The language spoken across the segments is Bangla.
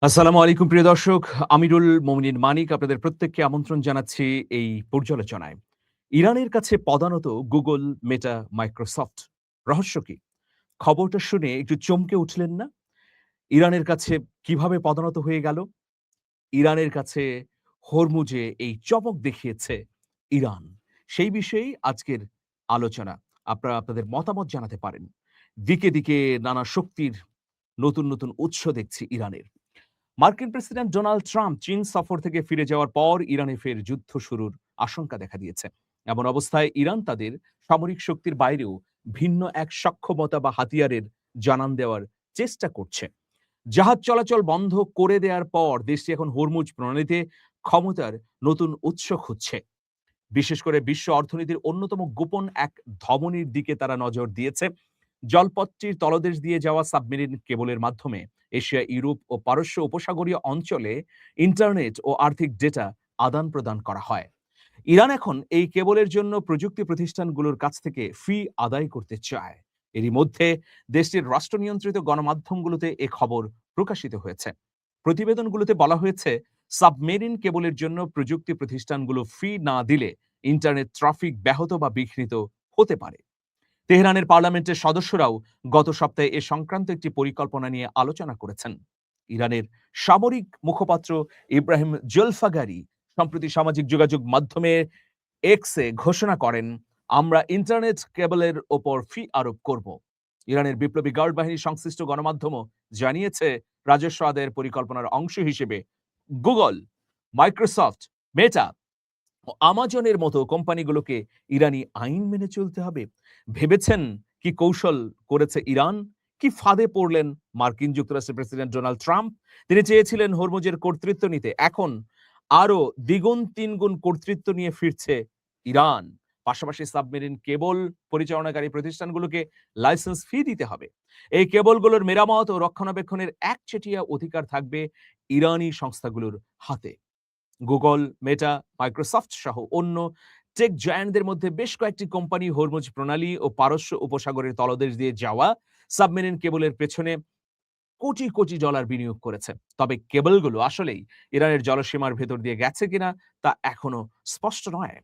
আসসালামু আলাইকুম প্রিয় দর্শক। আমিরুল মোমিনিন মানিক আপনাদের প্রত্যেককে আমন্ত্রণ জানাচ্ছি এই পর্যালোচনায়। ইরানের কাছে পদানত গুগল, মেটা, মাইক্রোসফট। রহস্য কি? খবরটা শুনে একটু চমকে উঠলেন না? ইরানের কাছে কিভাবে পদানত হয়ে গেল? ইরানের কাছে হরমুজে এই চমক দেখিয়েছে ইরান। সেই বিষয়েই আজকের আলোচনা। আপনারা আপনাদের মতামত জানাতে পারেন। দিকে, দিকে নানা শক্তির নতুন উৎস দেখছি ইরানের। মার্কিন প্রেসিডেন্ট ডোনাল্ড ট্রাম্প চীন সফর থেকে ফিরে যাওয়ার পর ইরানে ফের যুদ্ধ শুরুর আশঙ্কা দেখা দিয়েছে। এমন অবস্থায় ইরান তাদের সামরিক শক্তির বাইরেও ভিন্ন এক সক্ষমতা বা হাতিয়ারের জানান দেওয়ার চেষ্টা করছে। জাহাজ চলাচল বন্ধ করে দেওয়ার পর দেশটি এখন হরমুজ প্রণালীতে ক্ষমতার নতুন উৎস খুঁজছে। বিশেষ করে বিশ্ব অর্থনীতির অন্যতম গোপন এক ধমনীর দিকে তারা নজর দিয়েছে। জলপথটির তলদেশ দিয়ে যাওয়া সাবমেরিন কেবলের মাধ্যমে এশিয়া, ইউরোপ ও পারস্য উপসাগরীয় অঞ্চলে ইন্টারনেট ও আর্থিক ডেটা আদান-প্রদান করা হয়। ইরান এখন এই কেবলের জন্য প্রযুক্তি প্রতিষ্ঠানগুলোর কাছ থেকে ফি আদায় করতে চায়। এরই মধ্যে দেশটির রাষ্ট্র নিয়ন্ত্রিত গণমাধ্যমগুলোতে এ খবর প্রকাশিত হয়েছে। প্রতিবেদনগুলোতে বলা হয়েছে, সাবমেরিন কেবলের জন্য প্রযুক্তি প্রতিষ্ঠানগুলো ফি না দিলে ইন্টারনেট ট্রাফিক ব্যাহত বা বিঘ্নিত হতে পারে। তেহরানের পার্লামেন্টের সদস্যরাও গত সপ্তাহে এ সংক্রান্ত একটি পরিকল্পনা নিয়ে আলোচনা করেছেন। ইরানের সামরিক মুখপাত্র ইব্রাহিম জুলফাগারি সম্প্রতি সামাজিক যোগাযোগ মাধ্যমে এক্সে ঘোষণা করেন, আমরা ইন্টারনেট কেবলের ওপর ফি আরোপ করব। ইরানের বিপ্লবী গার্ড বাহিনীর সংশ্লিষ্ট গণমাধ্যমও জানিয়েছে, রাজস্ব আদায়ের পরিকল্পনার অংশ হিসেবে গুগল, মাইক্রোসফট, মেটা ও আমাজনের মতো কোম্পানিগুলোকে ইরানি আইন মেনে চলতে হবে। ভেবেছেন কি কৌশল করেছে ইরান? কি ফাঁদে পড়লেন মার্কিন যুক্তরাষ্ট্রের প্রেসিডেন্ট ডোনাল্ড ট্রাম্প? তিনি চেয়েছিলেন হরমুজের কর্তৃত্ব নিতে, এখন আরো দ্বিগুণ তিনগুণ কর্তৃত্ব নিয়ে ফিরছে ইরান। পাশাপাশি সাবমেরিন কেবল পরিচালনাকারী প্রতিষ্ঠানগুলোকে লাইসেন্স ফি দিতে হবে। এই কেবলগুলোর মেরামত ও রক্ষণাবেক্ষণের একচেটিয়া অধিকার থাকবে ইরানি সংস্থাগুলোর হাতে। গুগল, মেটা, মাইক্রোসফট সহ অন্য টেক জায়ান্টদের মধ্যে বেশ কয়েকটি কোম্পানি হরমুজ প্রণালী ও পারস্য উপসাগরের তলদেশ দিয়ে যাওয়া সাবমেরিন কেবলের পেছনে কোটি ডলার বিনিয়োগ করেছে। তবে কেবলগুলো আসলেই ইরানের জলসীমার ভেতর দিয়ে গেছে কিনা তা এখনো স্পষ্ট নয়।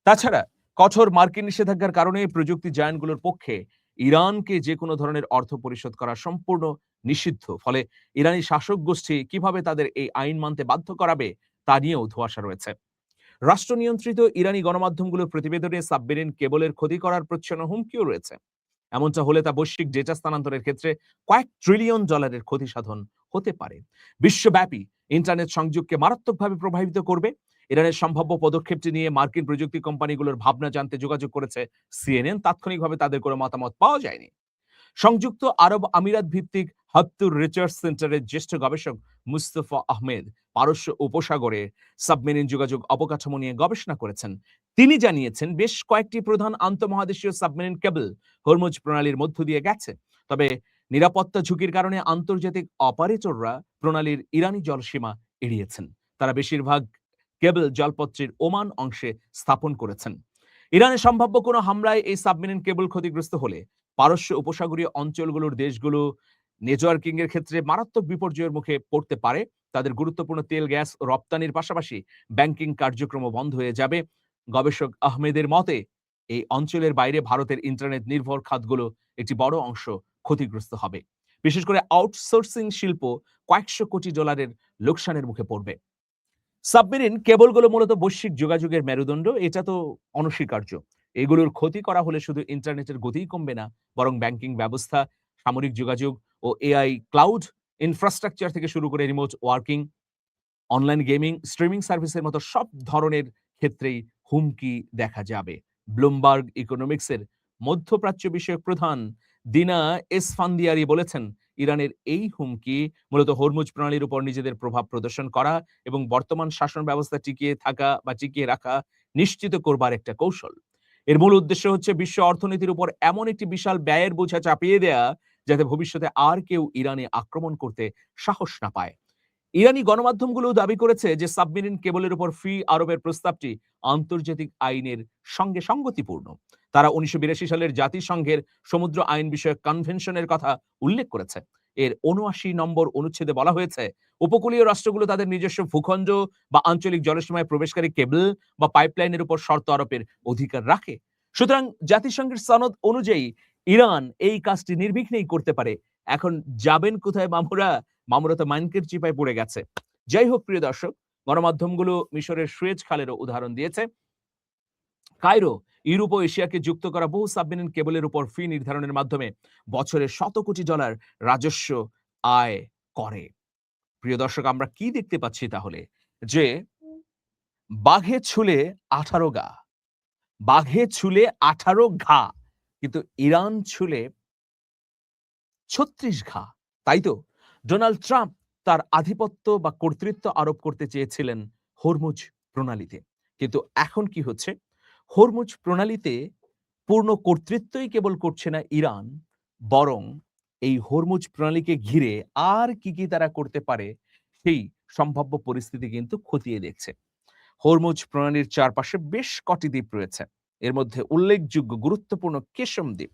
তাছাড়া কঠোর মার্কিন নিষেধাজ্ঞার কারণে প্রযুক্তি জায়ান্টগুলোর পক্ষে ইরানকে যে কোনো ধরনের অর্থ পরিশোধ করা সম্পূর্ণ নিষিদ্ধ। ফলে ইরানি শাসক গোষ্ঠী কিভাবে তাদের এই আইন মানতে বাধ্য করাবে তা নিয়েও ধোঁয়াশা রয়েছে। রাষ্ট্র নিয়ন্ত্রিত ইরানি গণমাধ্যমগুলোর প্রতিবেদনে সাবমেরিন কেবলের ক্ষতি করার প্রচ্ছন্ন হুমকিও রয়েছে। এমনটা হলে তা বৈশ্বিক ডেটা স্থানান্তরের ক্ষেত্রে কয়েক ট্রিলিয়ন ডলারের ক্ষতি সাধন হতে পারে। বিশ্বব্যাপী ইন্টারনেট সংযোগকে মারাত্মকভাবে প্রভাবিত করবে। ইরানের সম্ভাব্য পদক্ষেপটি নিয়ে মার্কিন প্রযুক্তি কোম্পানিগুলোর ভাবনা জানতে যোগাযোগ করেছে সিএনএন। তাৎক্ষণিকভাবে তাদের কোনো মতামত পাওয়া যায়নি। সংযুক্ত আরব আমিরাত ভিত্তিক হাত্তুর রিসার্চ সেন্টারের জ্যেষ্ঠ গবেষক মুস্তফা আহমেদ পারস্য উপসাগরে সাবমেরিন যোগাযোগ অবকাঠামো নিয়ে গবেষণা করেছেন। তিনি জানিয়েছেন, বেশ কয়েকটি প্রধান আন্তঃমহাদেশীয় সাবমেরিন কেবল হরমুজ প্রণালীর মধ্য দিয়ে গেছে। তবে নিরাপত্তা ঝুঁকির কারণে আন্তর্জাতিক অপারেটররা প্রণালীর ইরানি জলসীমা এড়িয়েছেন। তারা বেশিরভাগ কেবল জলপথটির ওমান অংশে স্থাপন করেছেন। ইরানের সম্ভাব্য কোনো হামলায় এই সাবমেরিন কেবল ক্ষতিগ্রস্ত হলে পারস্য উপসাগরীয় অঞ্চলগুলোর দেশগুলো নেটওয়ার্কিং এর ক্ষেত্রে মারাত্মক বিপর্যয়ের মুখে পড়তে পারে। তাদের গুরুত্বপূর্ণ তেল, গ্যাস রপ্তানির পাশাপাশি ব্যাংকিং কার্যক্রমও বন্ধ হয়ে যাবে। গবেষক আহমেদের মতে, এই অঞ্চলের বাইরে ভারতের ইন্টারনেট নির্ভর খাতগুলো একটি বড় অংশ ক্ষতিগ্রস্ত হবে। বিশেষ করে আউটসোর্সিং শিল্প কয়েকশো কোটি ডলারের লোকসানের মুখে পড়বে। সাবমেরিন কেবলগুলো মূলত বৈশ্বিক যোগাযোগের মেরুদণ্ড, এটা তো অনস্বীকার্য। এগুলোর ক্ষতি করা হলে শুধু ইন্টারনেটের গতিই কমবে না, বরং ব্যাংকিং ব্যবস্থা, সামরিক যোগাযোগ ও এআই ক্লাউড ইনফ্রাস্ট্রাকচার থেকে শুরু করে remote working, online gaming, streaming সার্ভিসের মতো সব ধরনের ক্ষেত্রেই হুমকি দেখা যাবে। ব্লুমবার্গ ইকোনমিক্সের মধ্যপ্রাচ্য বিষয়ক প্রধান দিনা এসফান্দিয়ারি বলেছেন, ইরানের এই হুমকি মূলত হরমুজ প্রণালীর উপর নিজেদের প্রভাব প্রদর্শন করা এবং বর্তমান শাসন ব্যবস্থা টিকিয়ে থাকা বা টিকিয়ে রাখা নিশ্চিত করবার একটা কৌশল। এর মূল উদ্দেশ্য হচ্ছে বিশ্ব অর্থনীতির উপর এমন একটি বিশাল ব্যয়ের বোঝা চাপিয়ে দেয়া, যাতে ভবিষ্যতে আর কেউ ইরানে আক্রমণ করতে সাহস না পায়। ইরানি গণমাধ্যমগুলো দাবি করেছে যে সাবমেরিন কেবলের উপর ফি আরোপের প্রস্তাবটি আন্তর্জাতিক আইনের সঙ্গে সঙ্গতিপূর্ণ। তারা 1982 সালের জাতিসংঘের সমুদ্র আইন বিষয়ক কনভেনশনের কথা উল্লেখ করেছে। এর ৭৯ নম্বর অনুচ্ছেদে বলা হয়েছে, উপকূলীয় রাষ্ট্রগুলো তাদের নিজস্ব ভূখণ্ড বা আঞ্চলিক জলসীমায় প্রবেশকারী কেবল বা পাইপলাইনের উপর শর্ত আরোপের অধিকার রাখে। সুতরাং জাতিসংঘের সনদ অনুযায়ী ইরান এই কাজটি নির্বিঘ্নেই করতে পারে। এখন যাবেন কোথায় মামুরা? মামুরা তো মাইনকের চিপায় পড়ে গেছে। যাই হোক প্রিয় দর্শক, গণমাধ্যমগুলো মিশরের সুয়েজ খালেরও উদাহরণ দিয়েছে। কায়রো ইউরোপ ও এশিয়াকে যুক্ত করা বহু সাবমেরিন কেবলের উপর ফি নির্ধারণের মাধ্যমে বছরে শত কোটি ডলার রাজস্ব আয় করে। প্রিয় দর্শক, আমরা কি দেখতে পাচ্ছি তাহলে? যে বাঘে ছুলে 18 গা, বাঘে ছুলে 18 ঘা, কিন্তু ইরান ছুলে 36 ঘা। তাই তো ডোনাল্ড ট্রাম্প তার আধিপত্য বা কর্তৃত্ব আরোপ করতে চেয়েছিলেন হরমুজ প্রণালীতে, কিন্তু এখন কি হচ্ছে? হরমুজ প্রণালীতে পূর্ণ কর্তৃত্বই কেবল করছে না ইরান, বরং এই হরমুজ প্রণালীকে ঘিরে আর কি কি তারা করতে পারে সেই সম্ভাব্য পরিস্থিতি কিন্তু খতিয়ে দেখছে। হরমুজ প্রণালীর চারপাশে বেশ কটি দ্বীপ রয়েছে। এর মধ্যে উল্লেখযোগ্য গুরুত্বপূর্ণ কেশম দ্বীপ।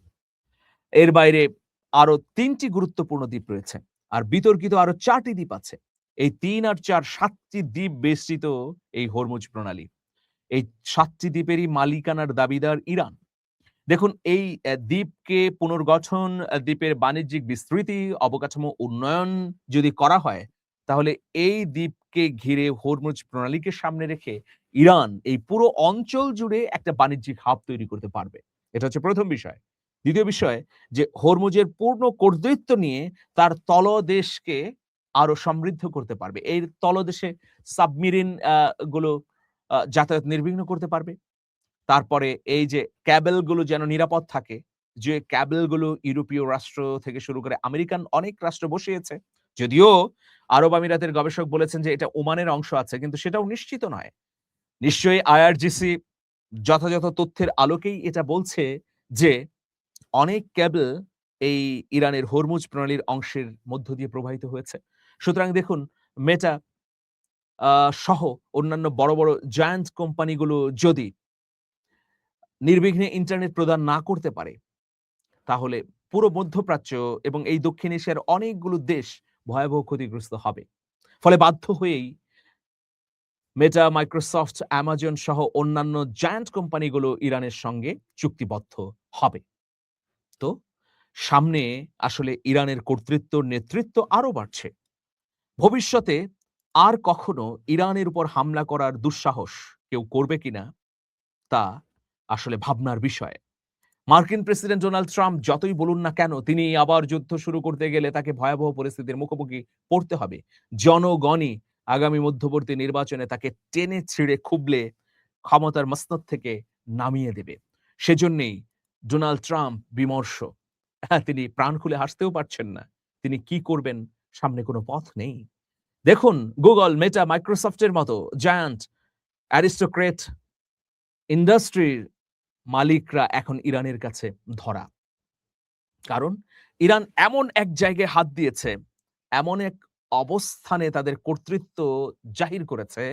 এর বাইরে আরো ৩টি গুরুত্বপূর্ণ দ্বীপ রয়েছে, আর বিতর্কিত আরো ৪টি দ্বীপ আছে। এই ৩ আর ৪ ৭টি দ্বীপ বেষ্টিত এই হরমুজ প্রণালী। এই ৭টি দ্বীপেরই মালিকানার দাবিদার ইরান। দেখুন, এই দ্বীপকে পুনর্গঠন, দ্বীপের বাণিজ্যিক বিস্তৃতি, অবকাঠামো উন্নয়ন যদি করা হয়, তাহলে এই দ্বীপকে ঘিরে হরমুজ প্রণালীকে সামনে রেখে ইরান এই পুরো অঞ্চল জুড়ে একটা বাণিজ্যিক হাব তৈরি করতে পারবে। এটা হচ্ছে প্রথম বিষয়। দ্বিতীয় বিষয়, যে হরমুজের পূর্ণ কর্তৃত্ব নিয়ে তার তলদেশকে আরো সমৃদ্ধ করতে পারবে। এই তলদেশে সাবমেরিন গুলো যাতায়াত নির্বিঘ্ন করতে পারবে। তারপরে এই যে ক্যাবেল গুলো যেন নিরাপদ থাকে, যে ক্যাবেল গুলো ইউরোপীয় রাষ্ট্র থেকে শুরু করে আমেরিকান অনেক রাষ্ট্র বসিয়েছে। যদিও আরব আমিরাতের গবেষক বলেছেন যে এটা ওমানের অংশ আছে, কিন্তু সেটাও নিশ্চিত নয়। নিশ্চয়ই আইআরজিসি যথাযথ তথ্যের আলোকেই এটা বলছে যে অনেক ক্যাবেল এই ইরানের হরমুজ প্রণালীর অংশের মধ্য দিয়ে প্রবাহিত হয়েছে। সুতরাং দেখুন, মেটা সহ অন্যান্য বড়, বড় জায়ান্ট কোম্পানিগুলো যদি নির্বিঘ্নে ইন্টারনেট প্রদান না করতে পারে, তাহলে পুরো মধ্যপ্রাচ্য এবং এই দক্ষিণ এশিয়ার অনেকগুলো দেশ ভয়াবহ ক্ষতিগ্রস্ত হবে। ফলে বাধ্য হয়েই মেটা, মাইক্রোসফট, অ্যামাজন সহ অন্যান্য জায়ান্ট কোম্পানিগুলো ইরানের সঙ্গে চুক্তিবদ্ধ হবে। তো সামনে আসলে ইরানের কর্তৃত্ব, নেতৃত্ব আরো বাড়ছে। ভবিষ্যতে আর কখনো ইরানের উপর হামলা করার দুঃসাহস কেউ করবে কিনা তা আসলে ভাবনার বিষয়। মার্কিন প্রেসিডেন্ট ডোনাল্ড ট্রাম্প যতই বলুন না কেন, তিনি আবার যুদ্ধ শুরু করতে গেলে তাকে ভয়াবহ পরিস্থিতির মুখোমুখি পড়তে হবে। জনগণই আগামী মধ্যবর্তী নির্বাচনে তাকে টেনে ছিঁড়ে খুবলে ক্ষমতার মসনদ থেকে নামিয়ে দেবে। সেজন্যেই ডোনাল্ড ট্রাম্প বিমর্ষ। তিনি প্রাণ খুলে হাসতেও পারছেন না। তিনি কি করবেন, সামনে কোনো পথ নেই। দেখুন, গুগল, মেটা, মাইক্রোসফটের মতো জায়ান্ট অ্যারিস্টোক্রেট ইন্ডাস্ট্রির মালিকরা এখন ইরানের কাছে ধরা। কারণ ইরান এমন এক জায়গায় হাত দিয়েছে, এমন এক অবস্থানে তাদের কর্তৃত্ব জাহির করেছে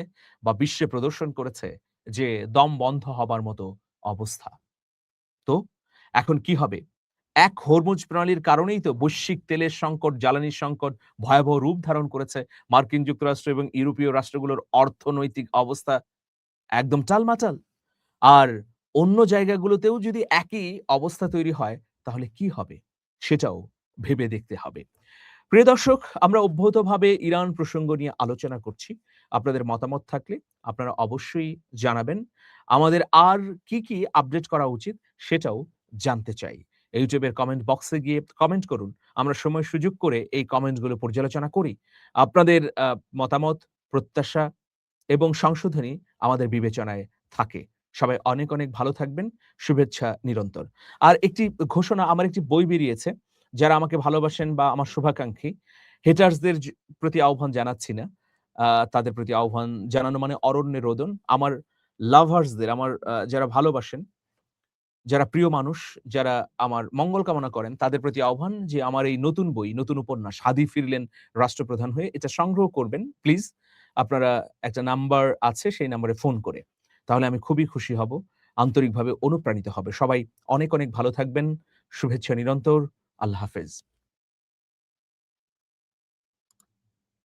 বা বিশ্বে প্রদর্শন করেছে যে দম বন্ধ হবার মতো অবস্থা। তো এখন কি হবে? এক হরমুজ প্রণালীর কারণেই তো বৈশ্বিক তেলের সংকট, জ্বালানির সংকট ভয়াবহ রূপ ধারণ করেছে। মার্কিন যুক্তরাষ্ট্র এবং ইউরোপীয় রাষ্ট্রগুলোর অর্থনৈতিক অবস্থা একদম টালমাটাল। আর অন্য জায়গাগুলোতেও যদি একই অবস্থা তৈরি হয়, তাহলে কি হবে? সেটাও ভেবে দেখতে হবে। প্রিয় দর্শক, আমরা অব্যাহতভাবে ইরান প্রসঙ্গ নিয়ে আলোচনা করছি। আপনাদের মতামত থাকলে আপনারা অবশ্যই জানাবেন। আমাদের আর কি, কি আপডেট করা উচিত সেটাও জানতে চাই। YouTube এর কমেন্ট বক্সে গিয়ে কমেন্ট করুন। আমরা সময় সুযোগ করে এই কমেন্টগুলো পর্যালোচনা করি। আপনাদের মতামত, প্রত্যাশা এবং সংশোধনী আমাদের বিবেচনায় থাকে। সবাই অনেক, অনেক ভালো থাকবেন। শুভেচ্ছা নিরন্তর। আর একটি ঘোষণা, আমার একটি বই বেরিয়েছে। যারা আমাকে ভালোবাসেন বা আমার শুভাকাঙ্ক্ষী, হেটার্সদের প্রতি আহ্বান জানাচ্ছি না। তাদের প্রতি আহ্বান জানানো মানে অরণ্যে রোদন। আমার লাভার্সদের, আমার যারা ভালোবাসেন, যারা প্রিয় মানুষ, যারা আমার মঙ্গল কামনা করেন, তাদের প্রতি আহ্বান যে আমার এই নতুন বই, নতুন উপন্যাস 'হাদি ফিরলেন রাষ্ট্রপ্রধান হয়ে' এটা সংগ্রহ করবেন প্লিজ। আপনারা একটা নাম্বার আছে, সেই নাম্বারে ফোন করে। তাহলে আমি খুবই খুশি হব, আন্তরিকভাবে অনুপ্রাণিত হবে। সবাই অনেক, অনেক ভালো থাকবেন। শুভেচ্ছা নিরন্তর। আল্লাহ হাফেজ।